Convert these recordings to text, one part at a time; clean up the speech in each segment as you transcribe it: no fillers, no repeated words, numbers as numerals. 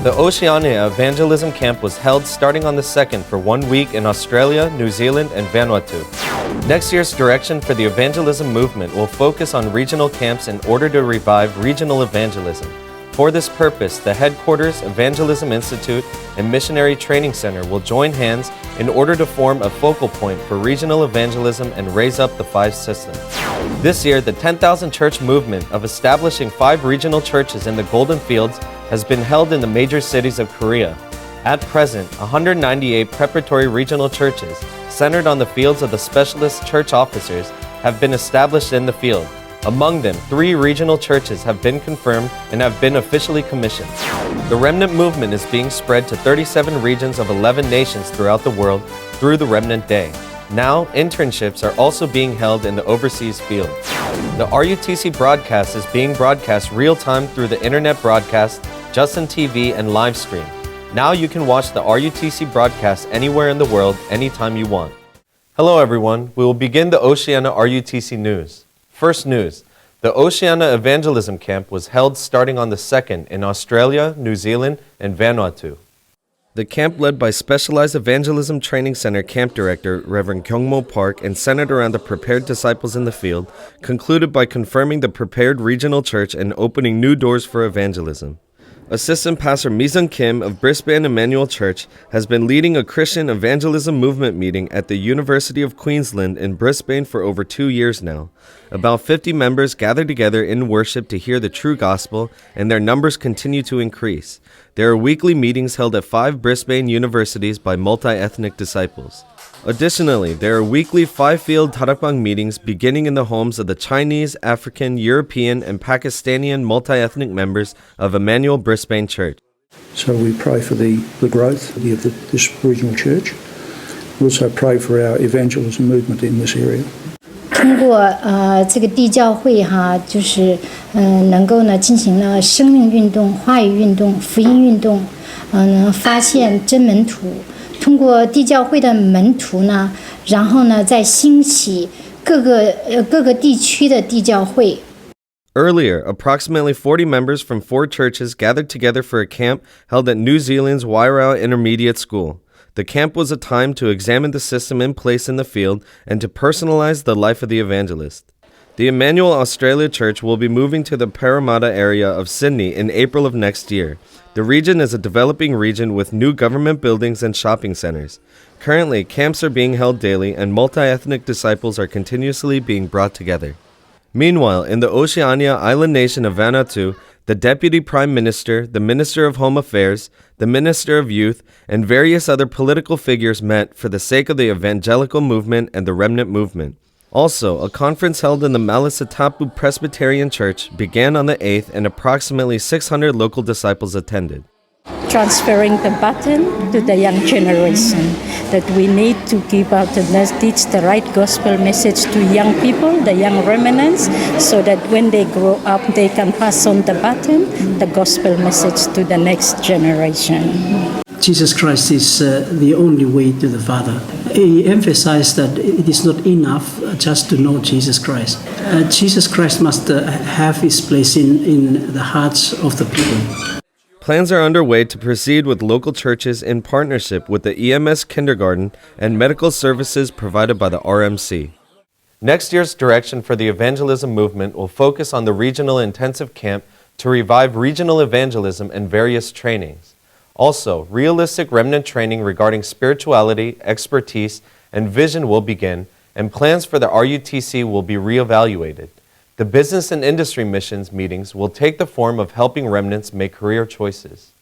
The Oceania Evangelism Camp was held starting on the 2nd for 1 week in Australia, New Zealand, and Vanuatu. Next year's direction for the evangelism movement will focus on regional camps in order to revive regional evangelism. For this purpose, the Headquarters Evangelism Institute and Missionary Training Center will join hands in order to form a focal point for regional evangelism and raise up the 5 systems. This year, the 10,000 church movement of establishing 5 regional churches in the Golden Fields has been held in the major cities of Korea. At present, 198 preparatory regional churches, centered on the fields of the specialist church officers, have been established in the field. Among them, 3 regional churches have been confirmed and have been officially commissioned. The Remnant movement is being spread to 37 regions of 11 nations throughout the world through the Remnant Day. Now, internships are also being held in the overseas field. The RUTC broadcast is being broadcast real-time through the internet broadcast, Justin TV, and live stream. Now you can watch the RUTC broadcast anywhere in the world, anytime you want. Hello everyone, we will begin the Oceania RUTC news. First news, the Oceania Evangelism Camp was held starting on the 2nd in Australia, New Zealand, and Vanuatu. The camp, led by Specialized Evangelism Training Center Camp Director Reverend Kyungmo Park and centered around the prepared disciples in the field, concluded by confirming the prepared regional church and opening new doors for evangelism. Assistant Pastor Mi-Sung Kim of Brisbane Emmanuel Church has been leading a Christian evangelism movement meeting at the University of Queensland in Brisbane for over 2 years now. About 50 members gathered together in worship to hear the true gospel, and their numbers continue to increase. There are weekly meetings held at 5 Brisbane universities by multi-ethnic disciples. Additionally, there are weekly 5-field Tarakbang meetings beginning in the homes of the Chinese, African, European, and Pakistani multi-ethnic members of Emmanuel Brisbane Church. So we pray for the growth of this regional church. We also pray for our evangelism movement in this area. 通过这个地教会就是能够呢进行了生命运动、话语运动、福音运动，发现真门徒。通过地教会的门徒呢，然后呢再兴起各个地区的地教会。 Earlier, approximately 40 members from 4 churches gathered together for a camp held at New Zealand's Wairau Intermediate School. The camp was a time to examine the system in place in the field and to personalize the life of the evangelist. The Emmanuel Australia Church will be moving to the Parramatta area of Sydney in April of next year. The region is a developing region with new government buildings and shopping centers. Currently, camps are being held daily and multi-ethnic disciples are continuously being brought together. Meanwhile, in the Oceania island nation of Vanuatu, the Deputy Prime Minister, the Minister of Home Affairs, the Minister of Youth, and various other political figures met for the sake of the evangelical movement and the remnant movement. Also, a conference held in the Malisatapu Presbyterian Church began on the 8th and approximately 600 local disciples attended. Transferring the baton to the young generation, that we need to give out teach the right gospel message to young people, the young remnants, so that when they grow up, they can pass on the baton, the gospel message to the next generation. Jesus Christ is the only way to the Father. He emphasized that it is not enough just to know Jesus Christ. Jesus Christ must have his place in the hearts of the people. Plans are underway to proceed with local churches in partnership with the EMS kindergarten and medical services provided by the RMC. Next year's direction for the evangelism movement will focus on the regional intensive camp to revive regional evangelism and various trainings. Also, realistic remnant training regarding spirituality, expertise, and vision will begin, and plans for the RUTC will be reevaluated. The business and industry missions meetings will take the form of helping remnants make career choices.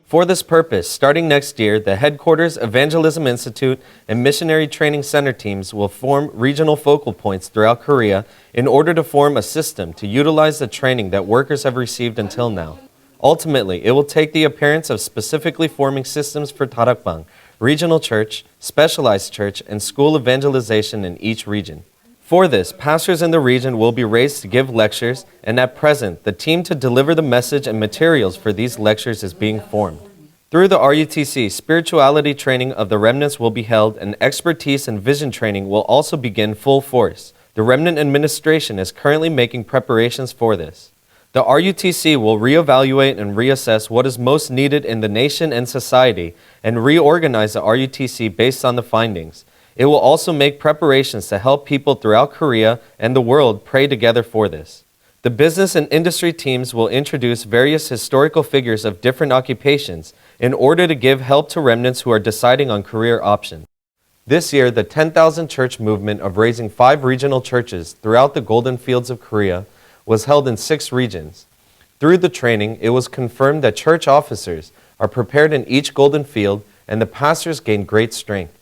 For this purpose, starting next year, the Headquarters Evangelism Institute and Missionary Training Center teams will form regional focal points throughout Korea in order to form a system to utilize the training that workers have received until now. Ultimately, it will take the appearance of specifically forming systems for Tarakbang, regional church, specialized church, and school evangelization in each region. For this, pastors in the region will be raised to give lectures, and at present, the team to deliver the message and materials for these lectures is being formed. Through the RUTC, spirituality training of the remnants will be held, and expertise and vision training will also begin full force. The remnant administration is currently making preparations for this. The RUTC will reevaluate and reassess what is most needed in the nation and society and reorganize the RUTC based on the findings. It will also make preparations to help people throughout Korea and the world pray together for this. The business and industry teams will introduce various historical figures of different occupations in order to give help to remnants who are deciding on career options. This year, the 10,000 Church movement of raising 5 regional churches throughout the Golden Fields of Korea was held in 6 regions. Through the training, it was confirmed that church officers are prepared in each Golden Field and the pastors gain great strength.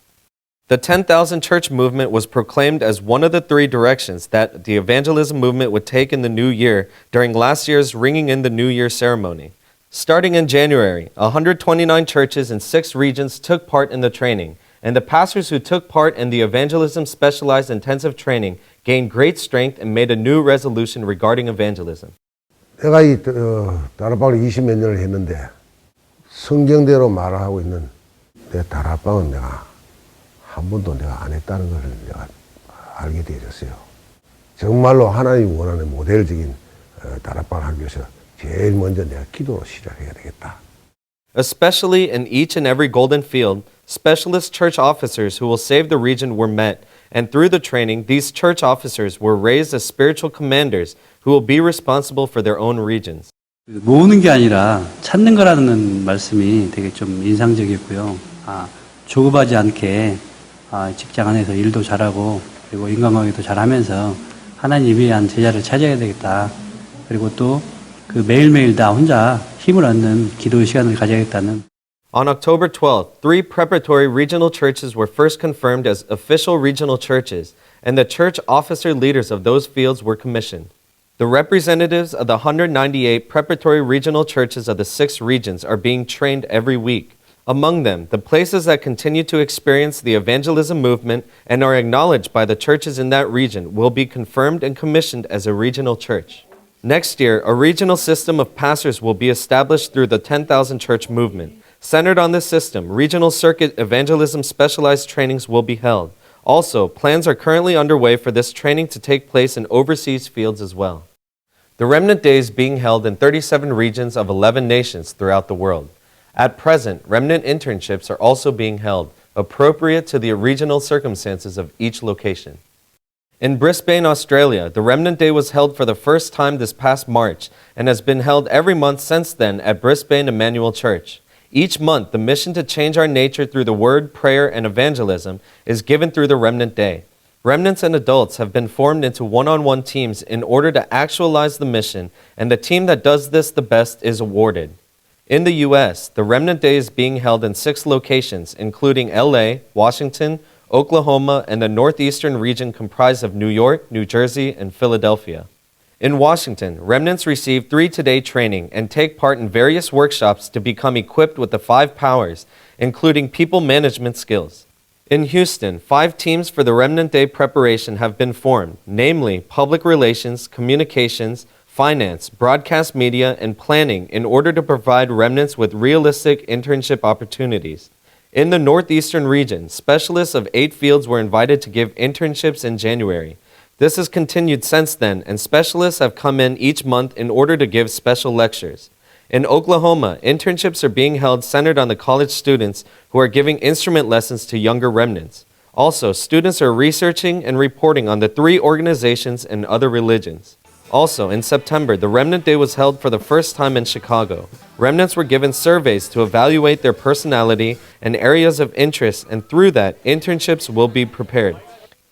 The 10,000 Church movement was proclaimed as one of the 3 directions that the evangelism movement would take in the new year during last year's Ringing in the New Year ceremony. Starting in January, 129 churches in 6 regions took part in the training, and the pastors who took part in the evangelism specialized intensive training gained great strength and made a new resolution regarding evangelism. 내가 이 다락방을 20몇 년을 했는데 성경대로 말하고 있는 내 다락방은 내가 한 번도 내가 안 했다는 것을 내가 알게 되었어요. 정말로 하나님 원하는 모델적인 다락방을 하기 위해서 제일 먼저 내가 기도로 시작해야 되겠다. Especially in each and every Golden Field, specialist church officers who will save the region were met, and through the training, these church officers were raised as spiritual commanders who will be responsible for their own regions. 모으는 게 아니라 찾는 거라는 말씀이 되게 좀 인상적이었고요. 조급하지 않게 직장 안에서 일도 잘하고 그리고 인간관계도 잘하면서 하나님 위한 제자를 찾아야 되겠다. 그리고 또 그 매일매일 다 혼자 힘을 얻는 기도의 시간을 가져야겠다는. On October 12th, 3 preparatory regional churches were first confirmed as official regional churches, and the church officer leaders of those fields were commissioned. The representatives of the 198 preparatory regional churches of the 6 regions are being trained every week. Among them, the places that continue to experience the evangelism movement and are acknowledged by the churches in that region will be confirmed and commissioned as a regional church. Next year, a regional system of pastors will be established through the 10,000 Church movement. Centered on this system, regional circuit evangelism specialized trainings will be held. Also, plans are currently underway for this training to take place in overseas fields as well. The Remnant Day is being held in 37 regions of 11 nations throughout the world. At present, Remnant internships are also being held, appropriate to the regional circumstances of each location. In Brisbane, Australia, the Remnant Day was held for the first time this past March and has been held every month since then at Brisbane Emmanuel Church. Each month, the mission to change our nature through the word, prayer, and evangelism is given through the Remnant Day. Remnants and adults have been formed into one-on-one teams in order to actualize the mission, and the team that does this the best is awarded. In the U.S., the Remnant Day is being held in 6 locations, including L.A., Washington, Oklahoma, and the northeastern region comprised of New York, New Jersey, and Philadelphia. In Washington, remnants receive 3 Today training and take part in various workshops to become equipped with the 5 powers, including people management skills. In Houston, 5 teams for the Remnant Day preparation have been formed, namely public relations, communications, finance, broadcast media, and planning in order to provide remnants with realistic internship opportunities. In the northeastern region, specialists of 8 fields were invited to give internships in January. This has continued since then, and specialists have come in each month in order to give special lectures. In Oklahoma, internships are being held centered on the college students who are giving instrument lessons to younger remnants. Also, students are researching and reporting on the 3 organizations and other religions. Also, in September, the Remnant Day was held for the first time in Chicago. Remnants were given surveys to evaluate their personality and areas of interest, and through that, internships will be prepared.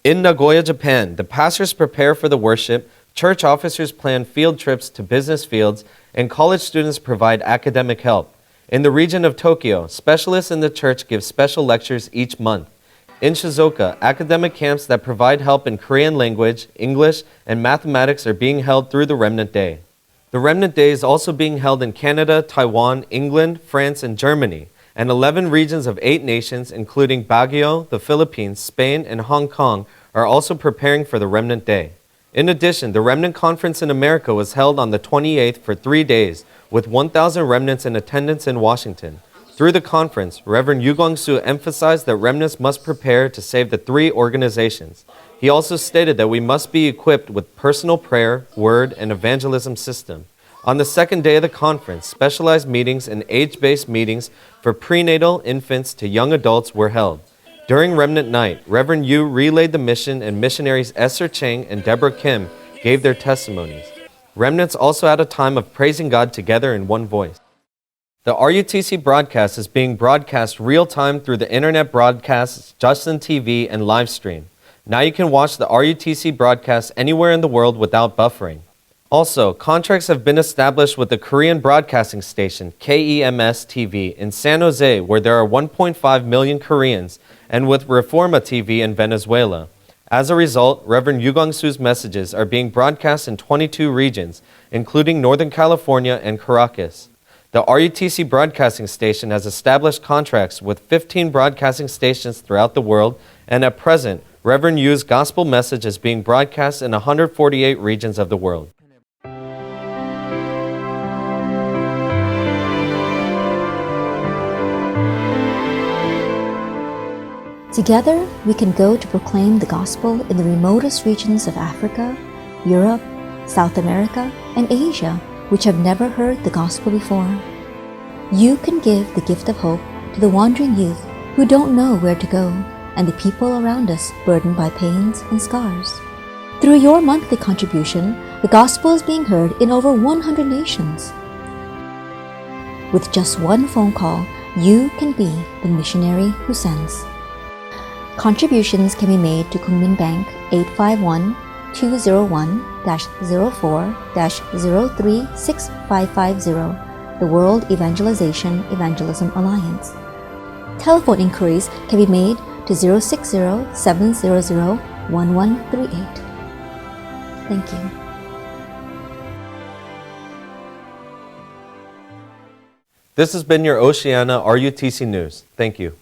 In Nagoya, Japan, the pastors prepare for the worship, church officers plan field trips to business fields, and college students provide academic help. In the region of Tokyo, specialists in the church give special lectures each month. In Shizuoka, academic camps that provide help in Korean language, English, and mathematics are being held through the Remnant Day. The Remnant Day is also being held in Canada, Taiwan, England, France, and Germany, and 11 regions of 8 nations, including Baguio, the Philippines, Spain, and Hong Kong, are also preparing for the Remnant Day. In addition, the Remnant Conference in America was held on the 28th for 3 days, with 1,000 remnants in attendance in Washington. Through the conference, Reverend Yu Guangsu emphasized that remnants must prepare to save the 3 organizations. He also stated that we must be equipped with personal prayer, word, and evangelism system. On the second day of the conference, specialized meetings and age-based meetings for prenatal, infants to young adults were held. During Remnant Night, Reverend Yu relayed the mission and missionaries Esther Cheng and Deborah Kim gave their testimonies. Remnants also had a time of praising God together in one voice. The RUTC broadcast is being broadcast real-time through the internet broadcasts, Justin TV, and live stream. Now you can watch the RUTC broadcast anywhere in the world without buffering. Also, contracts have been established with the Korean broadcasting station KEMS TV in San Jose, where there are 1.5 million Koreans, and with Reforma TV in Venezuela. As a result, Reverend Yu Gong-su's messages are being broadcast in 22 regions, including Northern California and Caracas. The RUTC broadcasting station has established contracts with 15 broadcasting stations throughout the world, and at present, Reverend Yu's gospel message is being broadcast in 148 regions of the world. Together, we can go to proclaim the gospel in the remotest regions of Africa, Europe, South America, and Asia, which have never heard the gospel before. You can give the gift of hope to the wandering youth who don't know where to go, and the people around us burdened by pains and scars. Through your monthly contribution, the gospel is being heard in over 100 nations. With just one phone call, you can be the missionary who sends. Contributions can be made to Kunmin Bank 851-201-04-036550, the World Evangelism Alliance. Telephone inquiries can be made to 060-700-1138. Thank you. This has been your Oceana RUTC News. Thank you.